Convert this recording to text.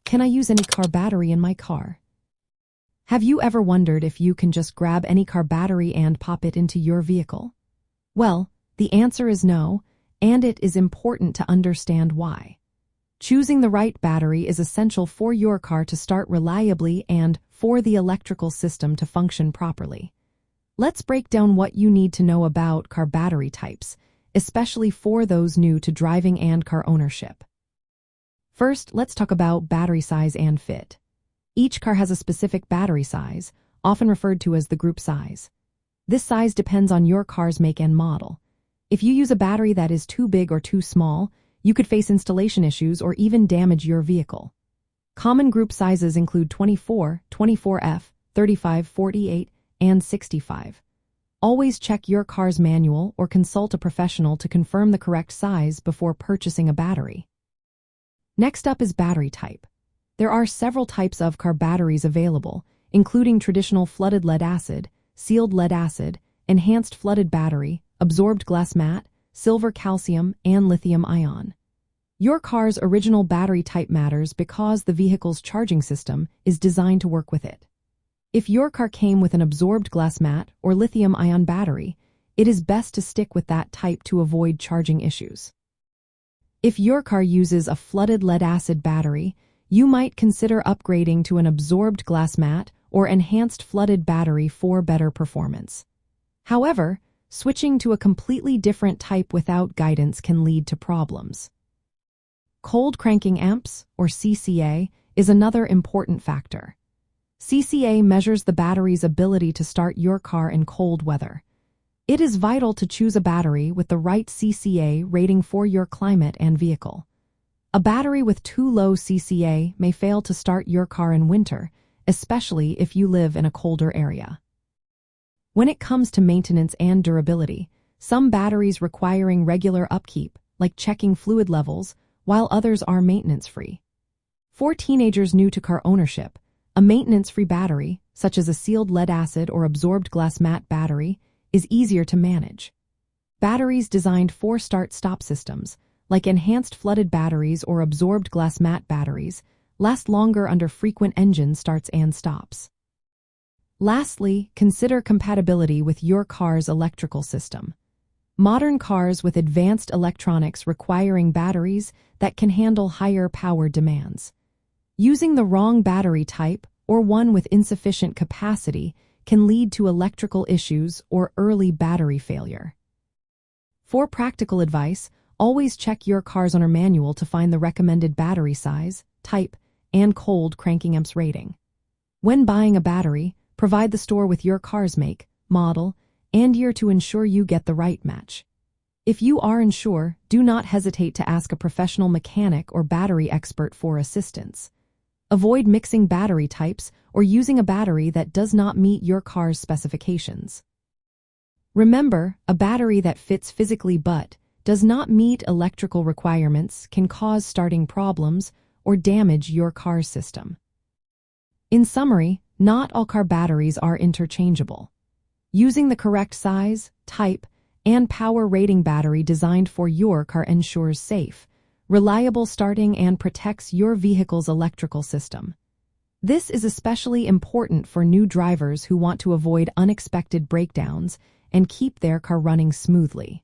Can I use any car battery in my car? Have you ever wondered if you can just grab any car battery and pop it into your vehicle? Well, the answer is no, and it is important to understand why. Choosing the right battery is essential for your car to start reliably and for the electrical system to function properly. Let's break down what you need to know about car battery types, especially for those new to driving and car ownership. First, let's talk about battery size and fit. Each car has a specific battery size, often referred to as the group size. This size depends on your car's make and model. If you use a battery that is too big or too small, you could face installation issues or even damage your vehicle. Common group sizes include 24, 24F, 35, 48, and 65. Always check your car's manual or consult a professional to confirm the correct size before purchasing a battery. Next up is battery type. There are several types of car batteries available, including traditional flooded lead acid, sealed lead acid, enhanced flooded battery, absorbed glass mat, silver calcium, and lithium-ion. Your car's original battery type matters because the vehicle's charging system is designed to work with it. If your car came with an absorbed glass mat or lithium-ion battery, it is best to stick with that type to avoid charging issues. If your car uses a flooded lead-acid battery, you might consider upgrading to an absorbed glass mat or enhanced flooded battery for better performance. However, switching to a completely different type without guidance can lead to problems. Cold cranking amps, or CCA, is another important factor. CCA measures the battery's ability to start your car in cold weather. It is vital to choose a battery with the right CCA rating for your climate and vehicle. A battery with too low CCA may fail to start your car in winter, especially if you live in a colder area. When it comes to maintenance and durability, some batteries requiring regular upkeep, like checking fluid levels, while others are maintenance-free. For teenagers new to car ownership, a maintenance-free battery, such as a sealed lead-acid or absorbed glass mat battery, is easier to manage. Batteries designed for start-stop systems, like enhanced flooded batteries or absorbed glass mat batteries, last longer under frequent engine starts and stops. Lastly, consider compatibility with your car's electrical system. Modern cars with advanced electronics requiring batteries that can handle higher power demands. Using the wrong battery type or one with insufficient capacity can lead to electrical issues or early battery failure. For practical advice, always check your car's owner manual to find the recommended battery size, type, and cold cranking amps rating. When buying a battery, provide the store with your car's make, model, and year to ensure you get the right match. If you are unsure, do not hesitate to ask a professional mechanic or battery expert for assistance. Avoid mixing battery types or using a battery that does not meet your car's specifications. Remember, a battery that fits physically but does not meet electrical requirements can cause starting problems or damage your car's system. In summary, not all car batteries are interchangeable. Using the correct size, type, and power rating battery designed for your car ensures safe, reliable starting and protects your vehicle's electrical system. This is especially important for new drivers who want to avoid unexpected breakdowns and keep their car running smoothly.